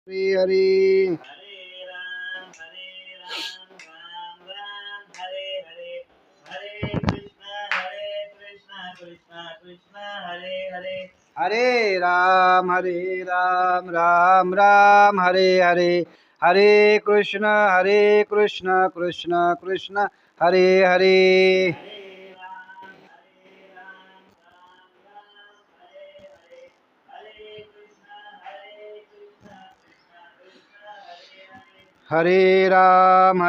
हरी हरी हरे राम राम राम हरे हरे हरे कृष्ण कृष्ण कृष्ण हरे हरे हरे राम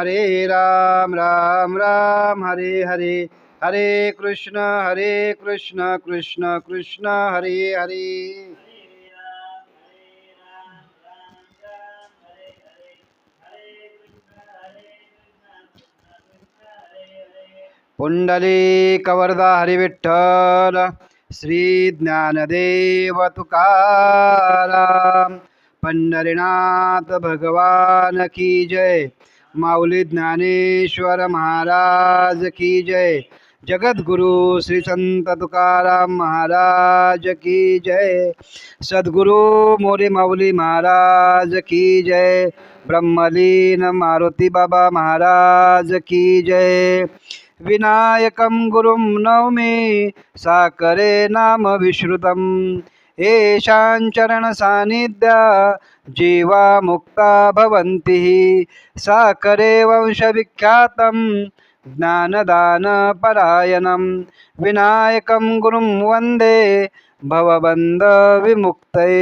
राम राम हरे हरे हरे कृष्ण कृष्ण कृष्ण हरे हरे पुंडलिक वरदा हरी विठ्ठल श्री ज्ञानदेव तुकाराम पंढरीनाथ भगवान की जय माऊली ज्ञानेश्वर महाराज की जय जगद्गुरु श्री संत तुकाराम महाराज की जय सद्गुरु मोरे माऊली महाराज की जय ब्रह्मलीन मारुती बाबा महाराज की जय विनायकं गुरुं नौमि साकरे नाम विश्रुतं येषां चरणसान्निध्या जीवा मुक्ता भवन्ति साकरे वंशविख्यातं ज्ञानदानपरायणं विनायकं गुरुं वन्दे भवबन्धविमुक्तये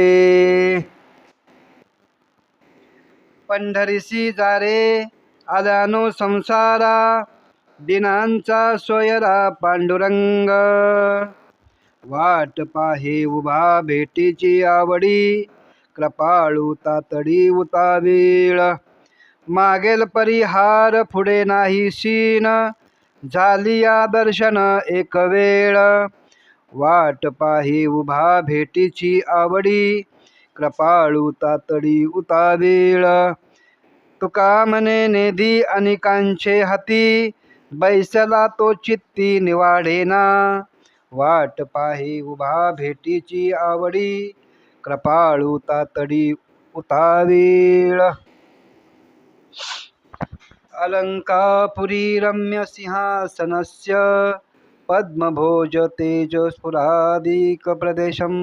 पंढरीसी जारे आल्यानो संसारा दिनांचा सोयरा पांडुरंग वाट पाहे उभा भेटीची आवडी कृपाळू तातडी उतावीळ मागेल परिहार पुढे नाही शीन झाली या दर्शन एक वेळ वाट पाहे उभा भेटीची आवडी कृपाळू तातडी उतावीळ तुका म्हणे नेदी अनेकांचे हाती बैसला तो चित्ती निवाडेना वाट पाहे उभा भेटीची आवडी कृपाळू तातडी उतावीळ अलंकापुरी रम्य सिंहासनस्य पद्मभोज तेज स्फुरादिक प्रदेशं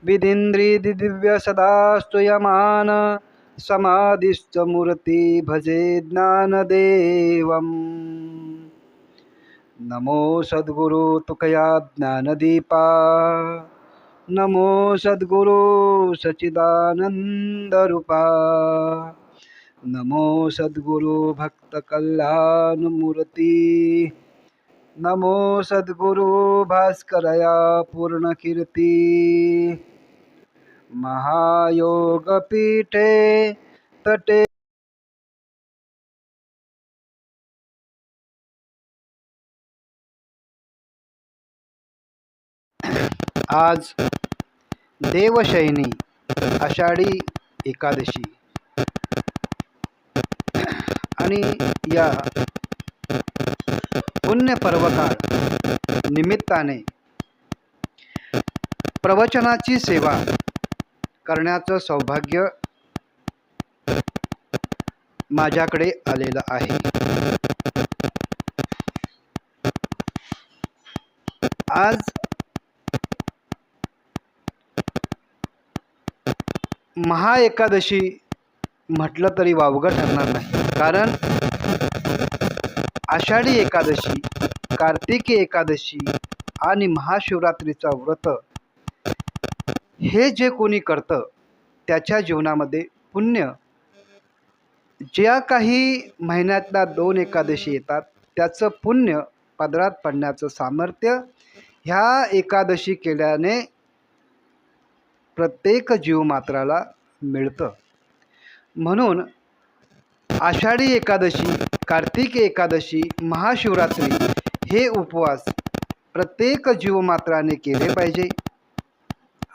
विदिन्द्री दिव्य सदा स्तूयमान समाधिश्च मूर्ति भजे ज्ञानदेवम् नमो सद्गुरु तुकया ज्ञानदीपा नमो सद्गुरु सच्चिदानंद रूपा नमो सद्गुरु भक्त कल्याण मूर्ती नमो सद्गुरु भास्करया पूर्ण कीर्ती महायोग पीठे तटे आज देवशयनी आषाढी एकादशी आणि या पुण्य पर्वकाळ निमित्ताने प्रवचनाची सेवा करण्याचं सौभाग्य माझ्याकडे आलेलं आहे. आज महाएकादशी म्हटलं तरी वावगं ठरणार नाही, कारण आषाढी एकादशी, कार्तिकी एकादशी आणि महाशिवरात्रीचा व्रत हे जे कोणी करतं त्याच्या जीवनामध्ये पुण्य, ज्या काही महिन्यातल्या 2 एकादशी येतात त्याचं पुण्य पदरात पडण्याचं सामर्थ्य ह्या एकादशी केल्याने प्रत्येक जीवमात्राला मिळतं. म्हणून आषाढी एकादशी, कार्तिकी एकादशी, महाशिवरात्री हे उपवास प्रत्येक जीवमात्राने केले पाहिजे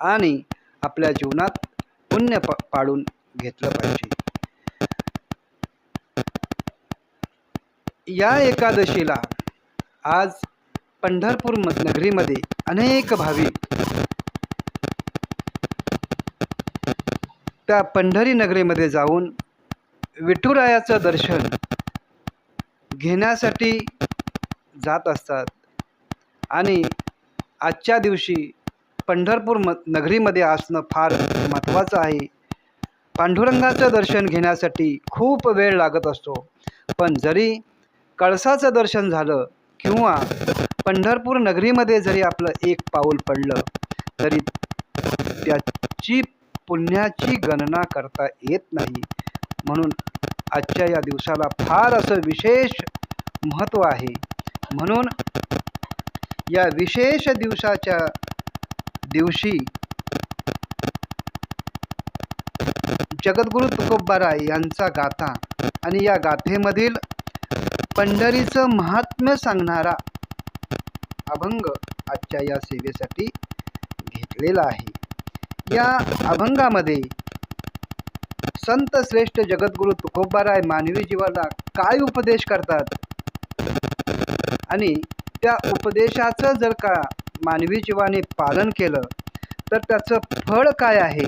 आणि आपल्या जीवनात पुण्य पाडून घेतलं पाहिजे. या एकादशीला आज पंढरपूर नगरीमध्ये अनेक भाविक त्या पंढरी नगरीमध्ये जाऊन विठुरायाचं दर्शन घेण्यासाठी जात असतात. आणि आजच्या दिवशी पंढरपूर नगरीमध्ये असणं फार महत्त्वाचं आहे. पांडुरंगाचं दर्शन घेण्यासाठी खूप वेळ लागत असतो, पण जरी कळसाचं दर्शन झालं किंवा पंढरपूर नगरीमध्ये जरी आपलं एक पाऊल पडलं तरी त्याची पुण्याची गणना करता येत नाही. म्हणून आजच्या या दिवसाला फार असं विशेष महत्त्व आहे. म्हणून या विशेष दिवसाच्या दिवशी जगद्गुरु तुकोबाराय यांचा गाथा आणि या गाथेमधील पंढरीचं महात्म्य सांगणारा अभंग आजच्या या सेवेसाठी घेतलेला आहे. या अभंगामध्ये संत श्रेष्ठ जगद्गुरु तुकोबाराय मानवी जीवाला काय उपदेश करतात आणि त्या उपदेशाचं जर का मानवी जीवाने पालन केलं तर त्याचं फळ काय आहे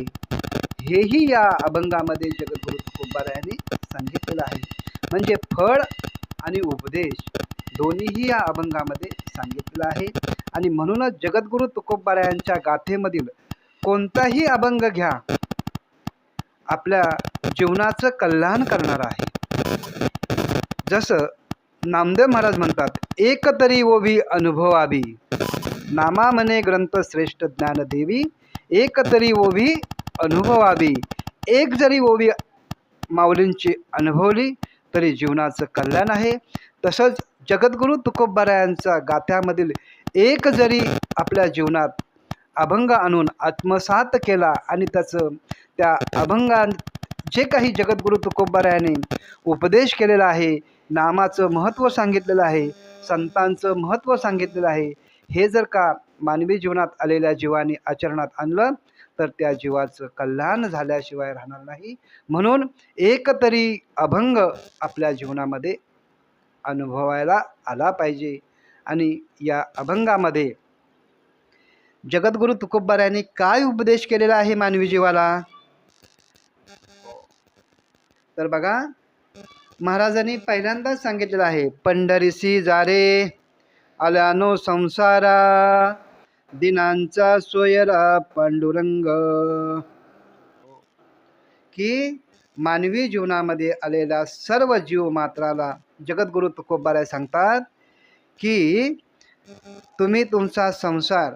हेही या अभंगामध्ये जगद्गुरु तुकोबारायांनी सांगितलेलं आहे. म्हणजे फळ आणि उपदेश दोन्हीही या अभंगामध्ये सांगितलेलं आहे. आणि म्हणूनच जगद्गुरु तुकोबारायांच्या गाथेमधील कोणताही अभंग घ्या, आपल्या जीवनाचं कल्याण करणार आहे. जसं नामदेव महाराज म्हणतात, एक तरी ओवी अनुभवावी, नामा म्हणे ग्रंथ श्रेष्ठ ज्ञानदेवी, एक तरी ओवी अनुभवावी. एक जरी ओवी माऊलींची अनुभवली तरी जीवनाचं कल्याण आहे. तसंच जगद्गुरु तुकोबारायांचा गाथ्यामधील एक जरी आपल्या जीवनात अभंग आणून आत्मसात केला आणि त्या अभंगात जे काही जगद्गुरु तुकोबारायांनी उपदेश केलेला आहे, नामाचं महत्त्व सांगितलेलं आहे, संतांचं महत्त्व सांगितलेलं आहे, हे जर का मानवी जीवनात आलेल्या जीवाने आचरणात आणलं तर त्या जीवाचं कल्याण झाल्याशिवाय राहणार नाही. म्हणून एक तरी अभंग आपल्या जीवनामध्ये अनुभवायला आला पाहिजे. आणि या अभंगामध्ये जगद्गुरु तुकोबारायांनी काय उपदेश केलेला आहे मानवी जीवाला, तर बघा, महाराजांनी पहिल्यांदाच सांगितलेलं आहे, पंढरीसी जारे आल्यानो संसारा, दिनांचा सोयरा पांडुरंग. की मानवी जीवनामध्ये आलेल्या सर्व जीव मात्राला जगद्गुरु तुकोबाराय सांगतात की तुम्ही तुमचा संसार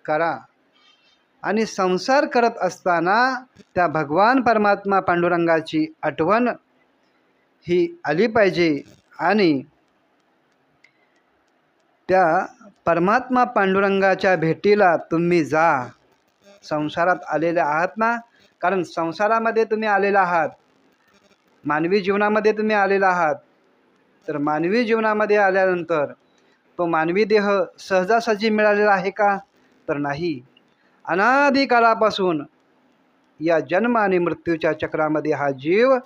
करा आणि संसार करत असताना त्या भगवान परमात्मा पांडुरंगाची आठवण ही आली पाहिजे. आणि त्या परमात्मा पांडुरंगाच्या भेटीला तुम्ही जा. संसारात आलेले आहात ना, कारण संसारामध्ये तुम्ही आलेला आहात, मानवी जीवनामध्ये तुम्ही आलेला आहात. तर मानवी जीवनामध्ये आल्यानंतर तो मानवी देह सहजासहजी मिळालेला आहे का, तर नाही. अनादी काळापासून या जन्म आणि मृत्यूच्या चक्रामध्ये हा जीव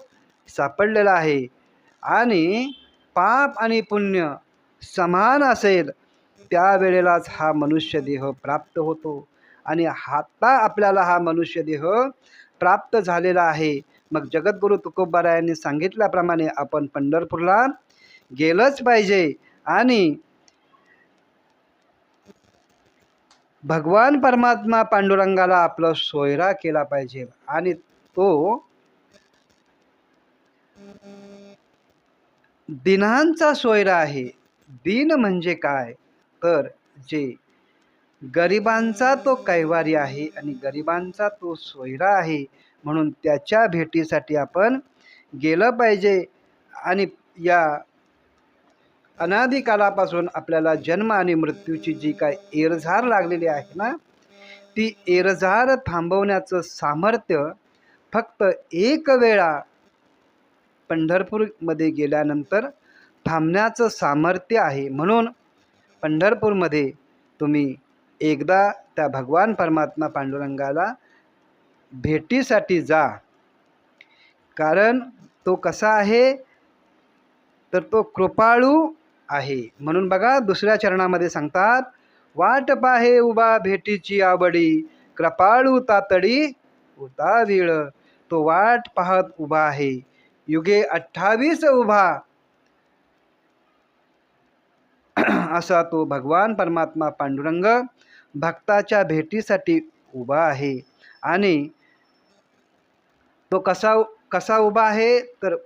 सापडलेला आहे. आणि पाप आणि पुण्य समान असेल त्यावेळेलाच हा मनुष्य देह प्राप्त होतो. आणि आता आपल्याला हा मनुष्य देह प्राप्त झालेला आहे. मग जगद्गुरु तुकोबारायांनी सांगितल्याप्रमाणे आपण पंढरपूरला गेलंच पाहिजे आणि भगवान परमात्मा पांडुरंगाला आपला सोयरा केला पाहिजे. आणि तो दिनांचा सोयरा आहे. दिन म्हणजे काय, तर जे गरिबांचा तो कैवारी आहे आणि गरिबांचा तो सोयरा आहे. म्हणून त्याच्या भेटीसाठी आपण गेलं पाहिजे. आणि या अनादी कालापासून आपल्याला जन्म आणि मृत्यूची जी काय एरझार लागलेली आहे ना, ती एरझार थांबवण्याचं सामर्थ्य फक्त एक वेळा पंढरपूरमध्ये गेल्यानंतर थांबण्याचं सामर्थ्य आहे. म्हणून पंढरपूरमध्ये तुम्ही एकदा त्या भगवान परमात्मा पांडुरंगाला भेटीसाठी जा. कारण तो कसा आहे, तर तो कृपाळू आहे. म्हणून बघा, दुसऱ्या चरणामध्ये सांगतात, वाट पाहे उभा भेटीची आवडी, कृपाळू तातडी उतावीळ. तो वाट पाहत उभा आहे, युगे 28 उभा असा तो भगवान परमात्मा पांडुरंग भक्ताच्या भेटीसाठी उभा आहे. आणि तो कसा कसा उभा आहे, तर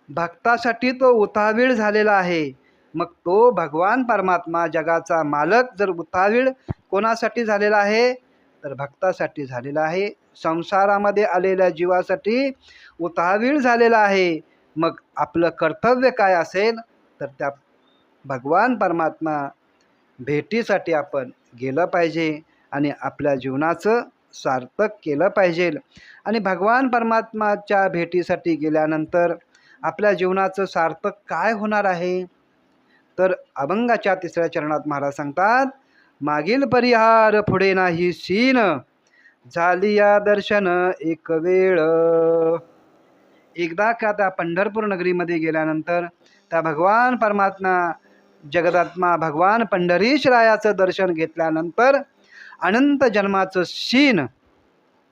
भक्तासाठी तो उतावीळ झालेला आहे. मग तो भगवान परमात्मा जगाचा मालक जर उतावीळ कोणासाठी झालेला आहे, तर भक्तासाठी झालेला आहे. संसारामध्ये आलेल्या जीवासाठी उतावीळ झालेला आहे. मग आपलं कर्तव्य काय असेल, तर त्या भगवान परमात्मा भेटीसाठी आपण गेलं पाहिजे आणि आपल्या जीवनाचं सार्थक केलं पाहिजे. आणि भगवान परमात्माच्या भेटीसाठी गेल्यानंतर आपल्या जीवनाचं सार्थक काय होणार आहे, तर अभंगाच्या 3ऱ्या चरणात महाराज सांगतात, मागील परिहार पुढे नाही सीन, झाली या दर्शन एक वेळ. एकदा का त्या पंढरपूर नगरीमध्ये गेल्यानंतर त्या भगवान परमात्मा जगदात्मा भगवान पंढरीशरायाचं दर्शन घेतल्यानंतर अनंत जन्माचं शीन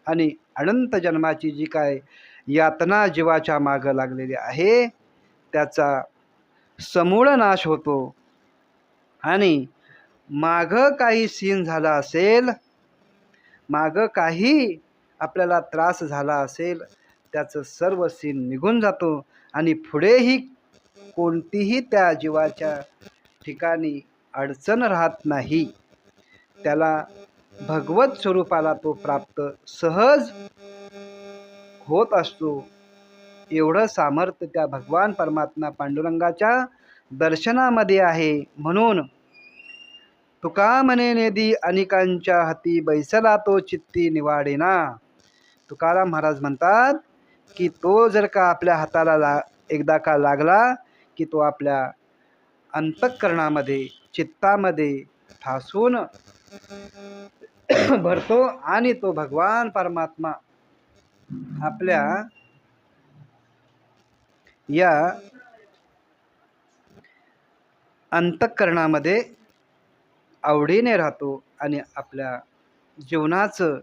आणि अनंत जन्माची जी काय यातना जीवाच्या मागं लागलेली आहे त्याचा समूळ नाश होतो. आणि मागं काही सीन झाला असेल, मागं काही आपल्याला त्रास झाला असेल, त्याचं सर्व सीन निघून जातो आणि पुढेही कोणतीही त्या जीवाच्या ठिकाणी अडचण राहत नाही. त्याला भगवत स्वरूपाला तो प्राप्त सहज होत असतो. एवढं सामर्थ्य त्या भगवान परमात्मा पांडुरंगाच्या दर्शनामध्ये आहे. म्हणून तुका म्हणे नेदी अनेकांच्या हाती, बैसला तो चित्ती निवाडेना. तुकाराम महाराज म्हणतात की तो जर का आपल्या हाताला एकदा का लागला की तो आपल्या अंतःकरणामध्ये चित्तामध्ये ठासून भरतो आणि तो भगवान परमात्मा आपल्या या अंतःकरणामध्ये आवडीने राहतो आणि आपल्या जीवनाचं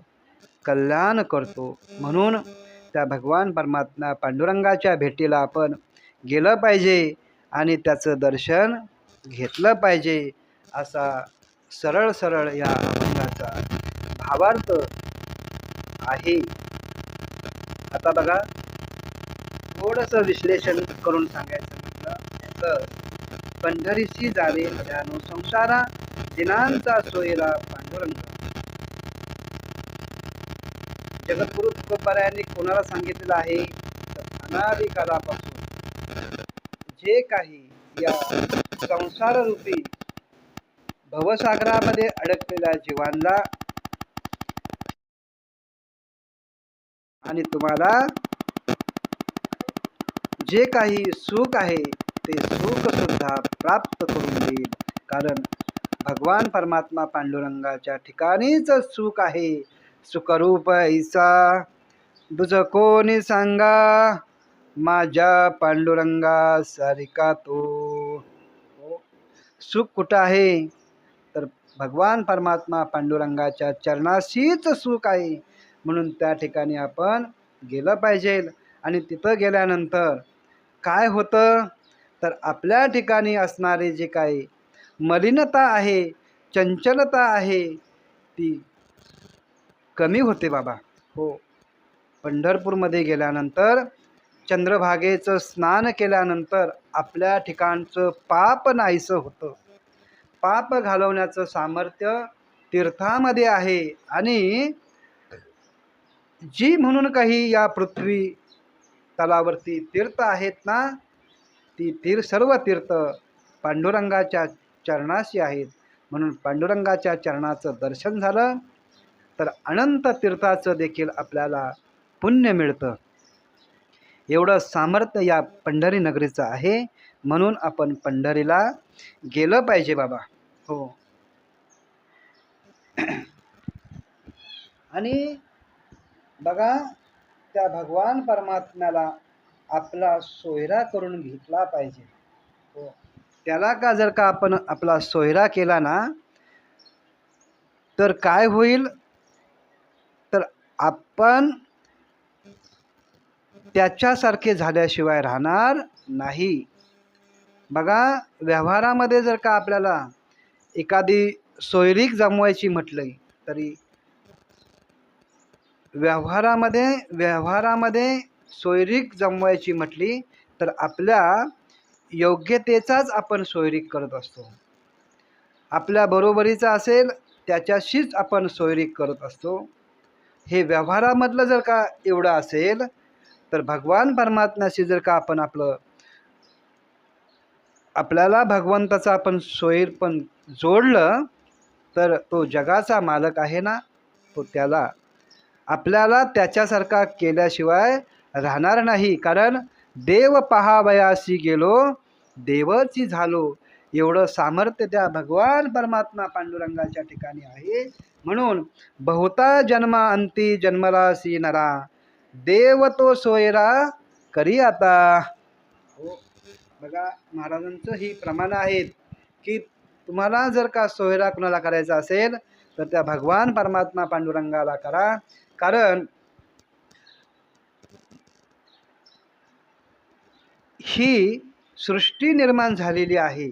कल्याण करतो. म्हणून त्या भगवान परमात्मा पांडुरंगाच्या भेटीला आपण गेलं पाहिजे आणि त्याचं दर्शन घेतलं पाहिजे. असा सरळ सरळ या अभंगाचा भावार्थ आहे. आता बघा, थोडंसं विश्लेषण करून सांगायचं म्हटलं तर, पंढरीशी जावे भयानो संसारा, दिनांचा सोयरा पांडुरंग. जगद्गुरु तुकोबारायांनी कोणाला सांगितलेलं आहे, तर अनादी कालापासून जे काही या संसाररूपी भवसागरामध्ये अडकलेल्या जीवांना आणि तुम्हाला जे काही सुख आहे ते सुख सुद्धा प्राप्त करून देईल. कारण भगवान परमात्मा पांडुरंगाच्या ठिकाणीच सुख आहे. सुखरूप ऐसा दुज कोणी सांगा, माझ्या पांडुरंगा सारिका तो. सुख कुठं आहे, तर भगवान परमात्मा पांडुरंगाच्या चरणाशीच सुख आहे. म्हणून त्या ठिकाणी आपण गेलं पाहिजे. आणि तिथं गेल्यानंतर काय होतं, तर आपल्या ठिकाणी असणारी जी काही मलिनता आहे, चंचलता आहे, ती कमी होते बाबा. हो, पंढरपूरमध्ये गेल्यानंतर चंद्रभागेचं स्नान केल्यानंतर आपल्या ठिकाणचं पाप नाहीसं होतं. पाप घालवण्याचं सामर्थ्य तीर्थामध्ये आहे. आणि जी म्हणून काही या पृथ्वी तलावरती तीर्थ आहेत ना, ती सर्व तीर्थ पांडुरंगाच्या चरणाशी आहेत. म्हणून पांडुरंगाच्या चरणाचं दर्शन झालं तर अनंत तीर्थाचं देखील आपल्याला पुण्य मिळतं. एवढं सामर्थ्य या पंढरी नगरीचं आहे. म्हणून आपण पंढरीला गेलं पाहिजे बाबा. हो. आणि बघा, त्या भगवान परमात्म्याला आपला सोयरा करून घेतला पाहिजे. हो, त्याला का जर का आपण आपला सोयरा केला ना, तर काय होईल, तर आपण त्याच्यासारखे झाल्याशिवाय राहणार नाही. बघा, व्यवहारामध्ये जर का आपल्याला एखादी सोयरीक जमवायची म्हटलं तरी व्यवहारामध्ये सोयरीक जमवायची म्हटली तर आपल्या योग्यतेचाच आपण सोयरीक करत असतो. आपल्या बरोबरीचा असेल त्याच्याशीच आपण सोयरीक करत असतो. हे व्यवहारामधलं जर का एवढं असेल तर भगवान परमात्म्याशी जर का आपण आपल्याला भगवंताचा आपण सोयीरपण जोडलं तर तो जगाचा मालक आहे ना, तो आपल्याला त्याच्यासारखा केल्याशिवाय राहणार नाही. कारण देव पहावयासी गेलो देवची झालो, एवढं सामर्थ्य त्या भगवान परमात्मा पांडुरंगाच्या ठिकाणी आहे. म्हणून बहुता जन्मा अंती जन्मरासी नरा, देव तो सोयरा करी आता. हो, बघा, महाराजांचं ही प्रमाण आहेत की तुम्हाला जर का सोयरा कुणाला करायचा असेल तर त्या भगवान परमात्मा पांडुरंगाला करा. कारण ही सृष्टी निर्माण झालेली आहे,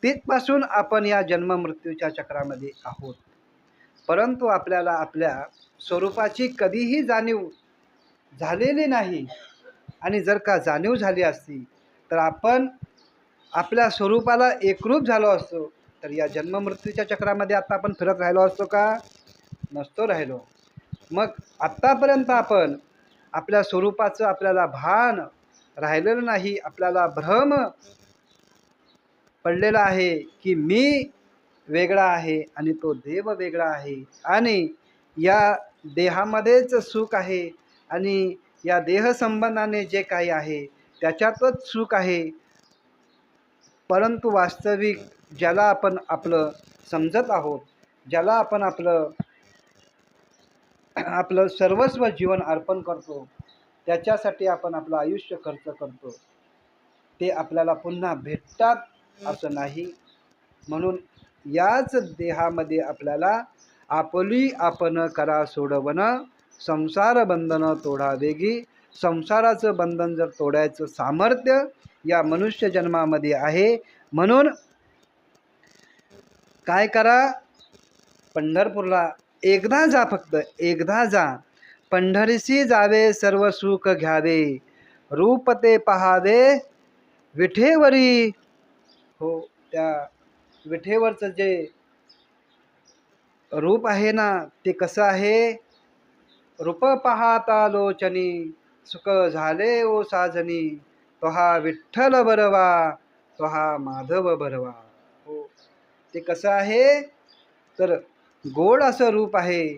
तिथपासून आपण या जन्म मृत्यूच्या चक्रामध्ये आहोत. परंतु आपल्याला आपल्या स्वरूपाची कधीही जाणीव झालेली नाही. आणि जर का जाणीव झाली असती तर आपण आपल्या स्वरूपाला एकरूप झालो असतो, तर या जन्म मृत्यूच्या चक्रामध्ये आता आपण फिरत राहिलो असतो का? नसतो राहिलो. मग आत्तापर्यंत आपण आपल्या स्वरूपाचं आपल्याला भान राहिलेलं नाही. आपल्याला भ्रम पडलेला आहे की मी वेगळा आहे आणि तो देव वेगळा आहे, आणि या देहामध्येच सुख आहे आणि या देहसंबंधाने जे काही आहे त्याच्यातच सुख आहे. परंतु वास्तविक ज्याला आपण आपलं समजत आहोत, ज्याला आपण आपलं सर्वस्व जीवन अर्पण करतो, त्याच्यासाठी आपण आपलं आयुष्य खर्च करतो, ते आपल्याला पुन्हा भेटतात असं नाही. म्हणून याच देहामध्ये आपल्याला आपली आपण करा सोडवण, संसार बंधन तोडा वेगी. संसाराचं बंधन जर तोडायचं सामर्थ्य या मनुष्य जन्मामध्ये आहे. म्हणून काय करा, पंढरपूरला एकदा जा, फक्त एकदा जा. पंढरीसी जावे सर्व सुख घ्यावे, रूप ते पहावे विठेवरी. हो, त्या विठेवरचं जे रूप आहे ना, ते कसं आहे? रूप पाहता लोचनी, सुख झाले ओ साजनी, तोहा विठ्ठल बरवा, तोहा माधव बरवा. हो, ते कसं आहे? तर गोड असं रूप आहे.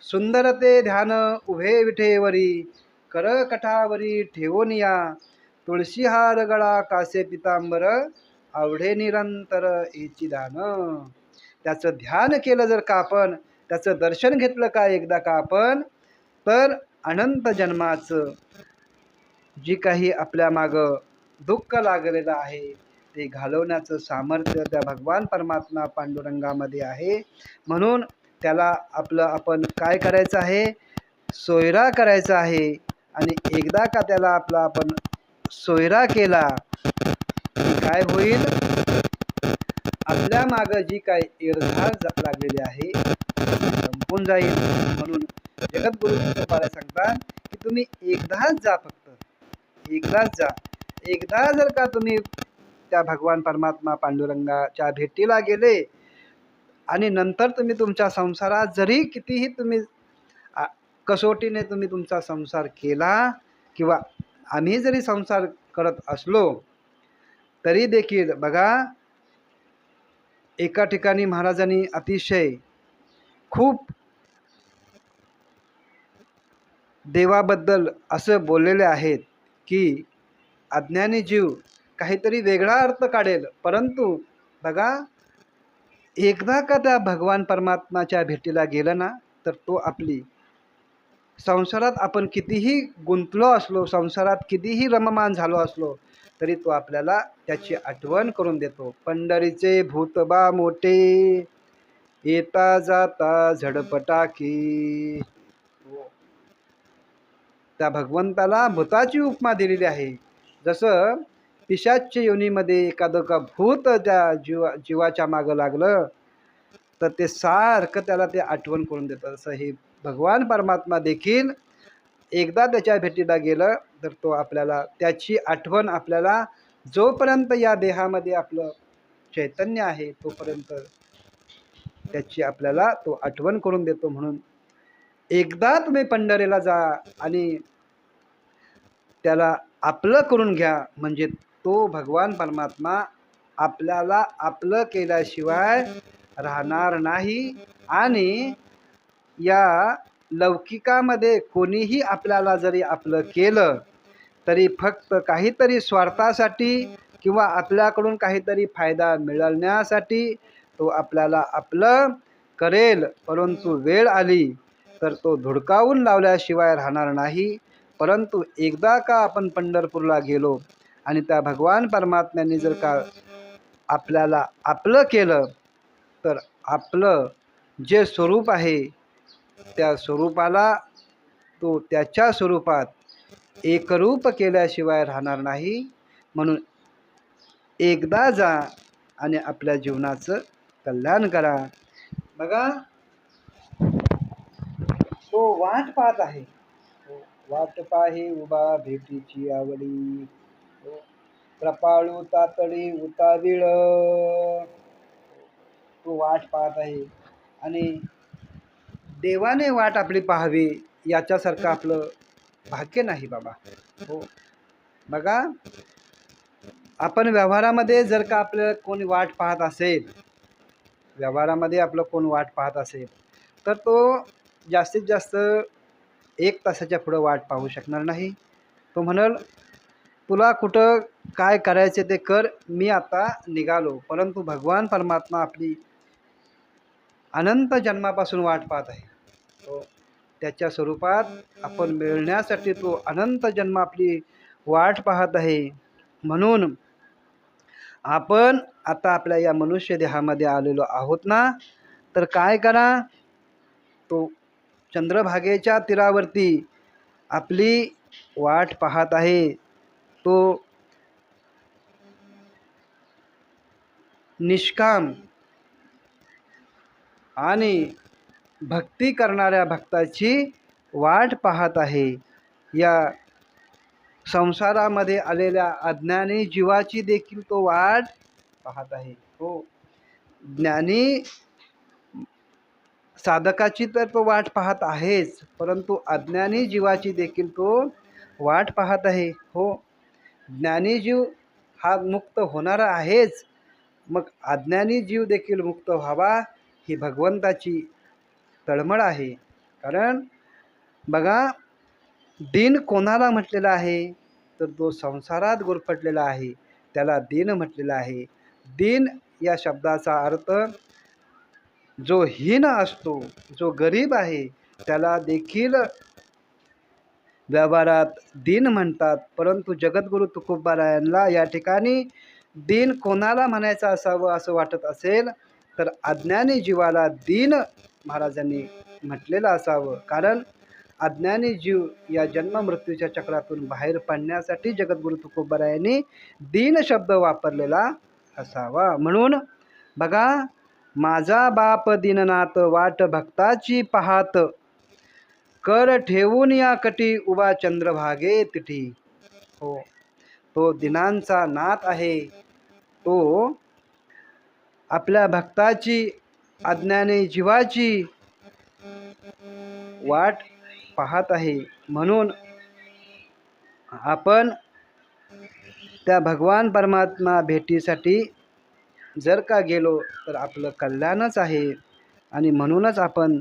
सुंदर ते ध्यान उभे विठेवरी, कर कठावरी ठेवोनिया, तुळशी हार गळा कासे पितांबर, आवडे निरंतर एची दान. त्याचं ध्यान केलं जर का आपण, त्याचं दर्शन घेतलं का एकदा का आपण, तर अनंत जन्माचं जी काही आपल्या मागं दुःख लागलेलं आहे ते घालवण्याचं सामर्थ्य त्या भगवान परमात्मा पांडुरंगामध्ये आहे. म्हणून त्याला आपण काय करायचं आहे? सोयरा करायचा आहे. आणि एकदा का त्याला आपण सोयरा केला काय होईल? आपल्या मागं जी काही इर्धार लागलेली आहे संपून जाईल. म्हणून जगद्गुरु तुकोबाला सांगतात की तुम्ही एकदाच जा, फक्त एकदाच जा. एकदा जर का तुम्ही त्या भगवान परमात्मा पांडुरंगाच्या भेटीला गेले आणि नंतर तुम्ही तुमच्या संसारात जरी कितीही तुम्ही कसोटीने तुम्ही तुमचा संसार केला, किंवा आम्ही जरी संसार करत असलो तरी देखील बघा, एका ठिकाणी महाराजांनी अतिशय खूप देवाबद्दल असं बोललेले आहेत की अज्ञानी जीव काहीतरी वेगळा अर्थ काढेल, परंतु बघा, एकदा का त्या भगवान परमात्माच्या भेटीला गेलं ना, तर तो आपली संसारात आपण कितीही गुंतलो असलो, संसारात कितीही रममान झालो असलो, तरी तो आपल्याला त्याची आठवण करून देतो. पंढरीचे भूतबा मोठे, येता जाता झडपटाकी. त्या भगवंताला भूताची उपमा दिलेली आहे. जसं पिशाच्य योनीमध्ये एखादं का भूत त्या जीवाच्या मागं लागलं तर ते सारखं त्याला ते आठवण करून देतं. असं हे भगवान परमात्मा देखील एकदा त्याच्या भेटीला गेलं तर तो आपल्याला त्याची आठवण आपल्याला जोपर्यंत या देहामध्ये आपलं चैतन्य आहे तोपर्यंत त्याची आपल्याला तो आठवण करून देतो. म्हणून एकदा तुम्ही पंढरीला जा आणि त्याला आपलं करून घ्या, म्हणजे तो भगवान परमात्मा आपल्याला आपलं केल्याशिवाय राहणार नाही. आणि या लौकिकामध्ये कोणीही आपल्याला जरी आपलं केलं तरी फक्त काहीतरी स्वार्थासाठी किंवा आपल्याकडून काहीतरी फायदा मिळवण्यासाठी तो आपल्याला आपलं करेल, परंतु वेळ आली तर तो धुडकावून लावल्याशिवाय राहणार नाही. परंतु एकदा का आपण पंढरपूरला गेलो आणि त्या भगवान परमात्म्याने जर का आपल्याला आपलं केलं तर आपलं जे स्वरूप आहे त्या स्वरूपाला तो त्याच्या स्वरूपात एकरूप केल्याशिवाय राहणार नाही. म्हणून एकदा जा आणि आपल्या जीवनाचं कल्याण करा. बघा, तो वाट पाहत आहे. वाट पाहे उभा भेटीची आवडी, कृपाळू तातडी उतावीळ. तो वाट पाहत आहे आणि देवाने वाट आपली पाहावी याच्यासारखं आपलं भाग्य नाही बाबा. हो, बघा, आपण व्यवहारामध्ये जर का आपलं कोणी वाट पाहत असेल, व्यवहारामध्ये आपलं कोण वाट पाहत असेल तर तो जास्तीत जास्त 1 तासाच्या पुढं वाट पाहू शकणार नाही. तो म्हणाल तुला कुठं काय करायचे ते कर, मी आता निघालो. परंतु भगवान परमात्मा आपली अनंत जन्मापासून वाट पाहत आहे. तो त्याच्या स्वरूपात आपण मिळण्यासाठी तो अनंत जन्म आपली वाट पाहत आहे. म्हणून आपण आता आपल्या या मनुष्य देहामध्ये आलेलो आहोत ना, तर काय करा, तो चंद्रभागेच्या तीरावरती आपली वाट पाहत आहे. तो निष्काम आणि भक्ती करणाऱ्या भक्ताची वाट पाहत आहे. या संसारामध्ये आलेल्या अज्ञानी जीवाची देखील तो वाट पाहत आहे. हो, ज्ञानी साधकाची तर तो वाट पाहत आहेच, परंतु अज्ञानी जीवाची देखील तो वाट पाहत आहे. हो, ज्ञानी जीव हा मुक्त होणारा आहेच, मग अज्ञानी जीव देखील मुक्त व्हावा ही भगवंताची तळमळ आहे. कारण बघा, दीन कोणाला म्हटलेला आहे तर तो संसारात गुरफटलेला आहे त्याला दीन म्हटलेला आहे. दीन या शब्दाचा अर्थ जो हीन असतो, जो गरीब आहे त्याला देखील व्यवहारात दीन म्हणतात. परंतु जगद्गुरु तुकोबारायांना या ठिकाणी दीन कोणाला म्हणायचं असावं असं वाटत असेल तर अज्ञानी जीवाला दीन महाराजांनी म्हटलेलं असावं. कारण अज्ञानी जीव या जन्म मृत्यूच्या चक्रातून बाहेर पडण्यासाठी जगद्गुरु तुकोबारायांनी दीन शब्द वापरलेला असावा. म्हणून बघा, माझा बाप दीननाथ वाट भक्ताची पाहात, कर ठेवून या कटी उभा चंद्रभागे तिठी. हो, तो दिनांचा नाथ आहे. तो आपल्या भक्ताची, अज्ञानी जीवाची वाट पाहत आहे. म्हणून आपण त्या भगवान परमात्मा भेटीसाठी जर का गेलो तर आपलं कल्याणच आहे. आणि म्हणूनच आपण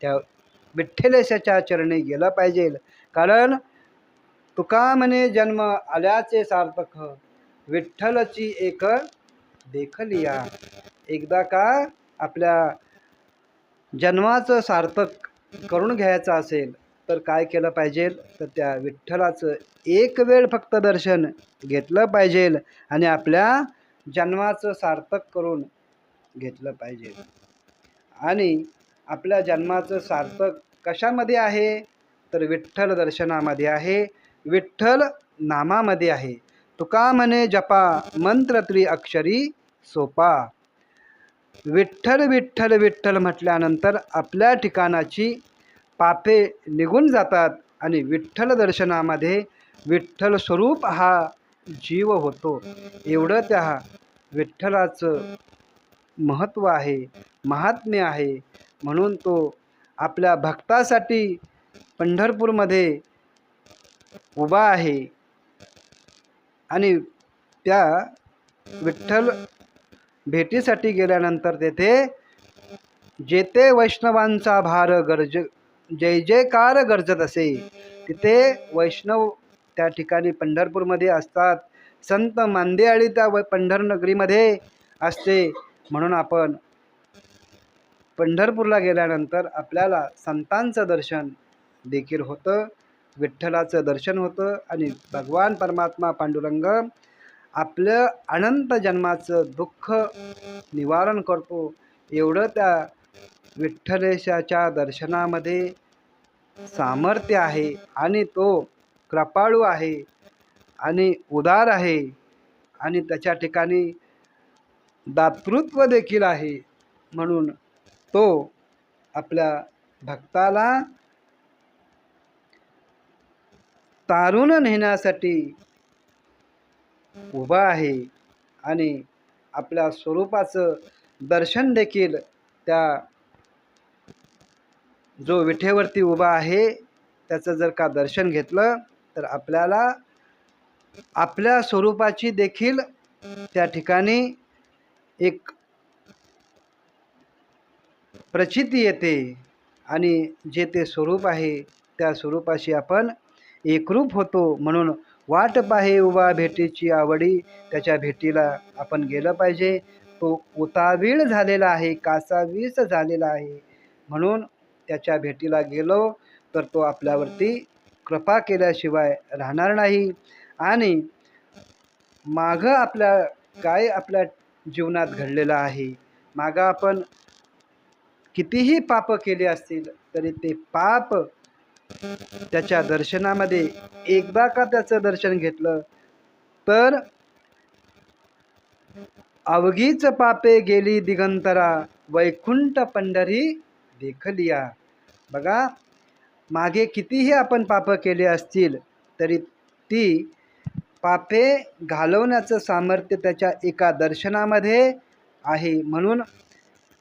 त्या विठ्ठलेशाच्या चरणी गेलं पाहिजे. कारण तुका म्हणे जन्म आल्याचे सार्थक, विठ्ठलची एक देखलिया. एकदा का आपल्या जन्माचं सार्थक करून घ्यायचं असेल तर काय केलं पाहिजे तर त्या विठ्ठलाचं एक वेळ फक्त दर्शन घेतलं पाहिजे आणि आपल्या जन्माचं सार्थक करून घेतलं पाहिजे. आणि आपल्या जन्माचं सार्थक कशामध्ये आहे तर विठ्ठल दर्शनामध्ये आहे, विठ्ठल नामामध्ये आहे. तुका म्हणे जपा मंत्र त्रिअक्षरी सोपा. विठ्ठल विठ्ठल विठ्ठल म्हटल्यानंतर आपल्या ठिकाणाची पापे निघून जातात आणि विठ्ठल दर्शनामध्ये विठ्ठल स्वरूप हा जीव होतो. एवढं त्या विठ्ठलाचं महत्त्व आहे, महात्म्य आहे. म्हणून तो आपल्या भक्तासाठी पंढरपूरमध्ये उभा आहे आणि त्या विठ्ठल भेटीसाठी गेल्यानंतर तेथे जेथे वैष्णवांचा भार जय जयकार गरजत असे, तिथे वैष्णव त्या ठिकाणी पंढरपूरमध्ये असतात. संत मांदेआळी त्या पंढरनगरीमध्ये असते. म्हणून आपण पंढरपूरला गेल्यानंतर आपल्याला संतांचं दर्शन देखील होतं, विठ्ठलाचं दर्शन होतं आणि भगवान परमात्मा पांडुरंग आपलं अनंत जन्माचं दुःख निवारण करतो. एवढं त्या विठ्ठलेशाच्या दर्शनामध्ये सामर्थ्य आहे आणि तो कृपाळू आहे आणि उदार आहे आणि त्याच्या ठिकाणी दातृत्व देखील आहे. म्हणून तो आपल्या भक्ताला तारून नेण्यासाठी उभा आहे आणि आपल्या स्वरूपाचं दर्शन देखील त्या जो विठेवरती उभा आहे त्याचं जर का दर्शन घेतलं तर आपल्याला आपल्या स्वरूपाची देखील त्या ठिकाणी एक प्रचिती येते आणि जे ते स्वरूप आहे त्या स्वरूपाशी आपण एकरूप होतो. म्हणून वाट पाहे उभा भेटीची आवडी, त्याच्या भेटीला आपण गेलं पाहिजे. तो उतावीळ झालेला आहे, कासावीस झालेला आहे. म्हणून त्याच्या भेटीला गेलो तर तो आपल्यावरती कृपा केल्याशिवाय राहणार नाही. आणि मागं आपल्या काय आपल्या जीवनात घडलेलं आहे, मागं आपण कितीही पाप केले असतील तरी ते पाप त्याच्या दर्शनामध्ये एकदा का त्याचं दर्शन घेतलं तर अवघीच पापे गेली दिगंतरा, वैकुंठ पंढरी देखलिया. बघा, मागे कितीही आपण पाप केले असतील तरी ती पापे घालवण्याचं सामर्थ्य त्याच्या एका दर्शनामध्ये आहे. म्हणून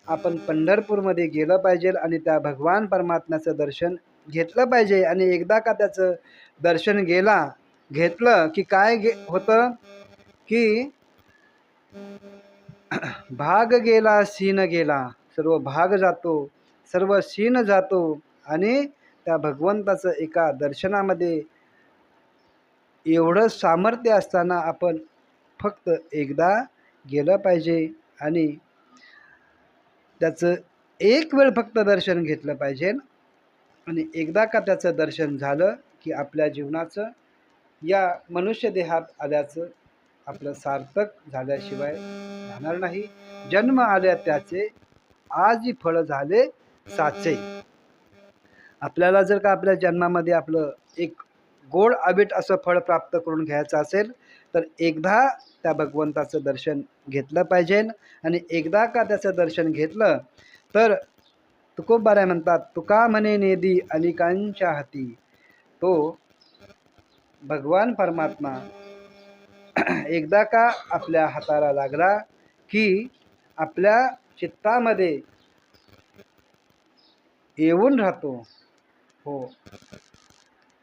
आपण पंढरपूरमध्ये गेलं पाहिजे आणि त्या भगवान परमात्म्याचं दर्शन घेतलं पाहिजे. आणि एकदा का त्याचं दर्शन घेतलं की काय होतं की भाग गेला सीन गेला, सर्व भाग जातो, सर्व सीन जातो आणि त्या भगवंताचं एका दर्शनामध्ये एवढं सामर्थ्य असताना आपण फक्त एकदा गेलं पाहिजे आणि त्याचं एक वेळ फक्त दर्शन घेतलं पाहिजे. आणि एकदा का त्याचं दर्शन झालं की आपल्या जीवनाचं या मनुष्य देहात आल्याचं आपलं सार्थक झाल्याशिवाय राहणार नाही. जन्म आल्या त्याचे आजी फळ झाले साचे. आपल्याला जर का आपल्या जन्मामध्ये आपलं एक गोड आबीट असं फळ प्राप्त करून घ्यायचं असेल तर एकदा त्या भगवंताचं दर्शन घेतलं पाहिजे. आणि एकदा का त्याचं दर्शन घेतलं तर तुकोबाराय म्हणतात, तुका म्हणे नेदी अनेकांच्या हाती. तो भगवान परमात्मा एकदा का आपल्या हाताला लागला की आपल्या चित्तामध्ये येऊन राहतो. हो,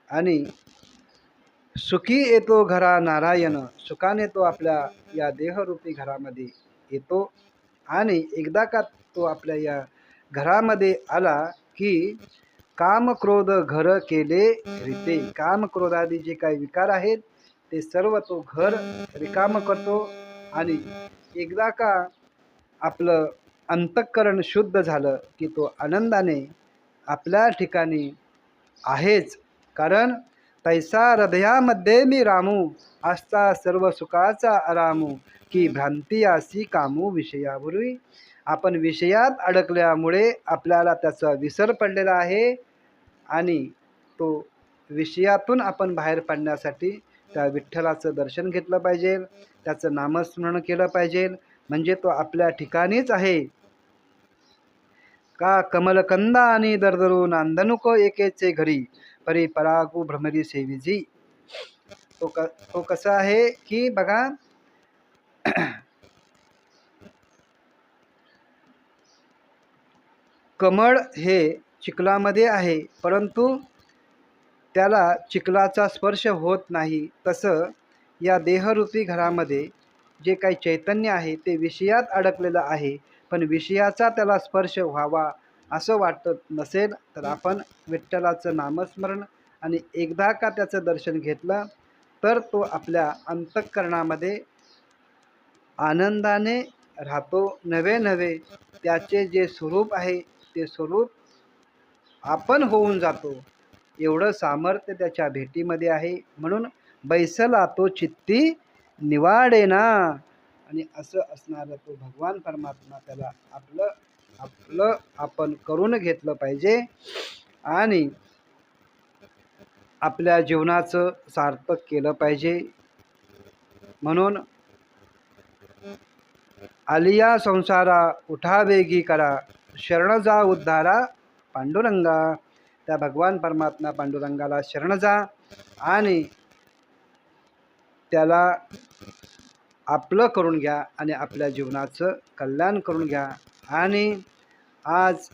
आणि सुखी येतो घरा नारायण, सुखाने तो आपल्या या देहरूपी घरामध्ये येतो. आणि एकदा का तो आपल्या या घरामध्ये आला की काम क्रोध घर केले रीते. काम क्रोधादी जे काही विकार आहेत ते सर्व तो घर रिकाम करतो. आणि एकदा का आपलं अंतःकरण शुद्ध झालं की तो आनंदाने आपल्या ठिकाणी आहेच. कारण तैसा हृदयामध्ये मी रामू, असता सर्व सुखाचा आरामू, की भ्रांती आसी कामू विषयावरी. आपण विषयात अडकल्यामुळे आपल्याला त्याचा विसर पडलेला आहे आणि तो विषयातून आपण बाहेर पडण्यासाठी त्या विठ्ठलाचं दर्शन घेतलं पाहिजे, त्याचं नामस्मरण केलं पाहिजे. म्हणजे तो आपल्या ठिकाणीच आहे. का कमलकंदा आणि दरदरू नांदनुक एकेचे घरी परी परागू भ्रमरी सेविजी. तो कसा आहे की बघा, कमळ हे चिखलामध्ये आहे, परंतु त्याला चिखलाचा स्पर्श होत नाही. तसं या देहरूपी घरामध्ये जे काही चैतन्य आहे ते विषयात अडकलेलं आहे, पण विषयाचा त्याला स्पर्श व्हावा असं वाटत नसेल तर आपण विठ्ठलाचं नामस्मरण आणि एकदा का त्याचं दर्शन घेतलं तर तो आपल्या अंतःकरणामध्ये आनंदाने राहतो. नवे नवे त्याचे जे स्वरूप आहे ते स्वरूप आपण होऊन जातो. एवढं सामर्थ्य त्याच्या भेटीमध्ये आहे. म्हणून बैसला तो चित्ती निवाडेना. आणि असं असणारा तो भगवान परमात्मा, त्याला आपलं आपण करून घेतलं पाहिजे आणि आपल्या जीवनाचं सार्थक केलं पाहिजे. म्हणून आलिया संसारा उठा वेगी करा, शरण जा उद्धारा पांडुरंगा. त्या भगवान परमात्मा पांडुरंगाला शरण जा आणि त्याला आपलं करून घ्या आणि आपल्या जीवनाचं कल्याण करून घ्या. आणि आज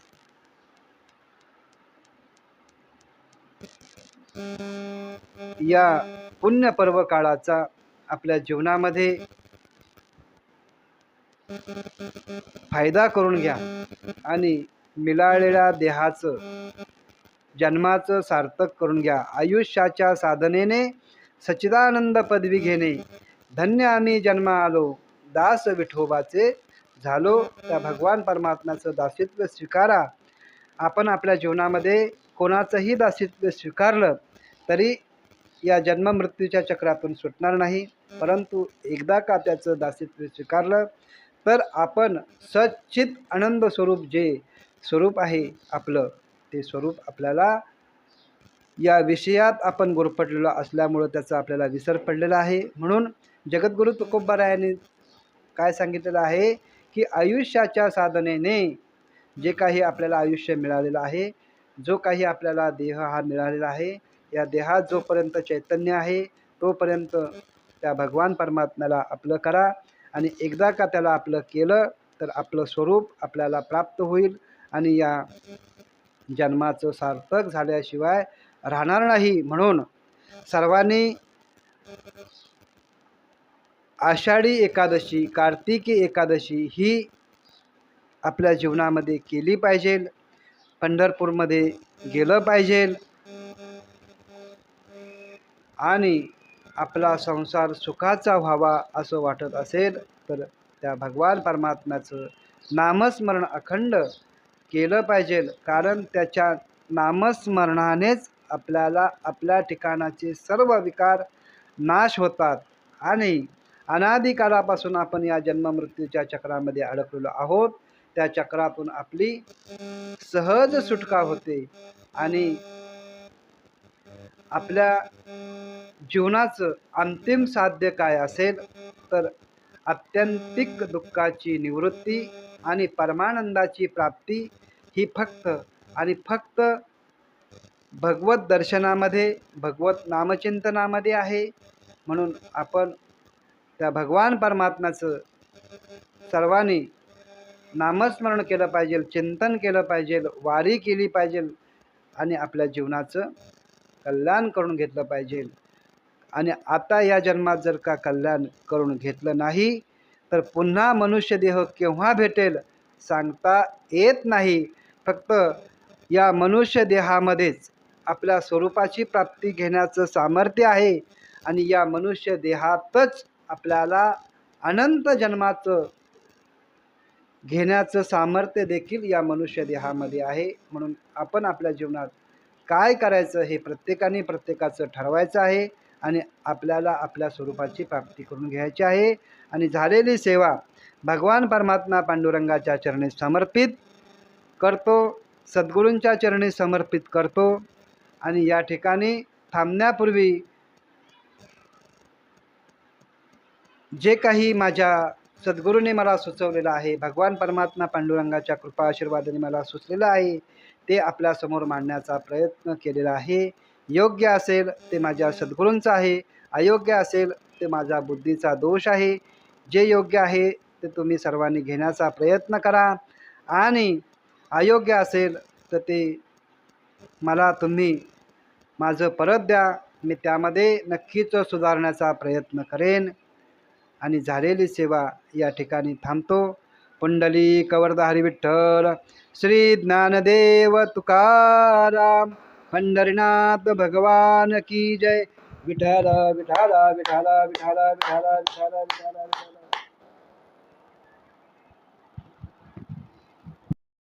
या पुण्यपर्व काळाचा आपल्या जीवनामध्ये फायदा करून घ्या आणि मिळालेल्या देहाचं जन्माचं सार्थक करून घ्या. आयुष्याच्या साधनेने सच्चिदानंद पदवी घेणे, धन्य आम्ही जन्मा आलो, दास विठोबाचे झालो. त्या भगवान परमात्म्याचं दासित्व स्वीकारा. आपण आपल्या जीवनामध्ये कोणाचंही दासित्व स्वीकारलं तरी या जन्ममृत्यूच्या चक्रातून सुटणार नाही, परंतु एकदा का त्याचं दासित्व स्वीकारलं तर आपण सच्चित आनंद स्वरूप, जे स्वरूप आहे आपलं, ते स्वरूप आपल्याला या विषयात आपण गुरफटलेलो असल्यामुळं त्याचा आपल्याला विसर पडलेला आहे. म्हणून जगद्गुरु तुकोबारायांनी काय सांगितलेलं आहे की आयुष्याच्या साधनेने जे काही आपल्याला आयुष्य मिळालेलं आहे, जो काही आपल्याला देह हा मिळालेला आहे, या देहात जोपर्यंत चैतन्य आहे तोपर्यंत त्या भगवान परमात्म्याला आपलं करा. आणि एकदा का त्याला आपलं केलं तर आपलं स्वरूप आपल्याला प्राप्त होईल आणि या जन्माचं सार्थक झाल्याशिवाय राहणार नाही. म्हणून सर्वांनी आषाढी एकादशी, कार्तिकी एकादशी ही आपल्या जीवनामध्ये केली पाहिजे. पंढरपूरमध्ये गेलं पाहिजे आणि आपला संसार सुखाचा व्हावा असं वाटत असेल तर त्या भगवान परमात्म्याचं नामस्मरण अखंड केलं पाहिजे. कारण त्याच्या नामस्मरणानेच आपल्याला आपल्या ठिकाणाचे सर्व विकार नाश होतात आणि अनादिकालापासून आपण या जन्ममृत्यूच्या चक्रामध्ये अडकलेलो आहोत. त्या चक्रातून आपली सहज सुटका होते आणि आपल्या जीवनाचं अंतिम साध्य काय असेल तर आत्यंतिक दुःखाची निवृत्ती आणि परमानंदाची प्राप्ती ही फक्त आणि फक्त भगवत दर्शनामध्ये, भगवत नामचिंतनामध्ये आहे. म्हणून आपण त्या भगवान परमात्म्याचं सर्वांनी नामस्मरण केलं पाहिजे, चिंतन केलं पाहिजे, वारी केली पाहिजे आणि आपल्या जीवनाचं कल्याण करून घेतलं पाहिजे. आणि आता या जन्मात जर का कल्याण करून घेतलं नाही तर पुन्हा मनुष्य देह केव्हा भेटेल सांगता येत नाही. फक्त या मनुष्य देहामध्येच आपल्या स्वरूपाची प्राप्ती घेण्याचं सामर्थ्य आहे आणि या मनुष्य देहातच आपल्याला अनंत जन्माचं घेण्याचं सामर्थ्य देखील या मनुष्य देहामध्ये आहे. म्हणून आपण आपल्या जीवनात काय करायचं हे प्रत्येकाचं ठरवायचं आहे आणि आपल्याला आपल्या स्वरूपाची प्राप्ती करून घ्यायची आहे. आणि झालेली सेवा भगवान परमात्मा पांडुरंगाच्या चरणी समर्पित करतो, सद्गुरूंच्या चरणी समर्पित करतो. आणि या ठिकाणी थांबण्यापूर्वी जे काही माझ्या सद्गुरूने मला सुचवलेलं आहे, भगवान परमात्मा पांडुरंगाच्या कृपा आशीर्वादाने मला सुचलेलं आहे, ते आपल्यासमोर मांडण्याचा प्रयत्न केलेला आहे. योग्य असेल ते माझ्या सद्गुरूंचं आहे, अयोग्य असेल ते माझा बुद्धीचा दोष आहे. जे योग्य आहे ते तुम्ही सर्वांनी घेण्याचा प्रयत्न करा आणि अयोग्य असेल तर ते मला तुम्ही माझं परत द्या. मी त्यामध्ये नक्कीच सुधारण्याचा प्रयत्न करेन. आणि झालेली सेवा या ठिकाणी थांबतो. पुंडलिक वरदाहरी विठ्ठल श्री ज्ञानदेव तुकाराम पंढरीनाथ भगवान की जय. विठ्ठल विठ्ठल विठ्ठल विठ्ठल विठ्ठल विठ्ठल विठ्ठल.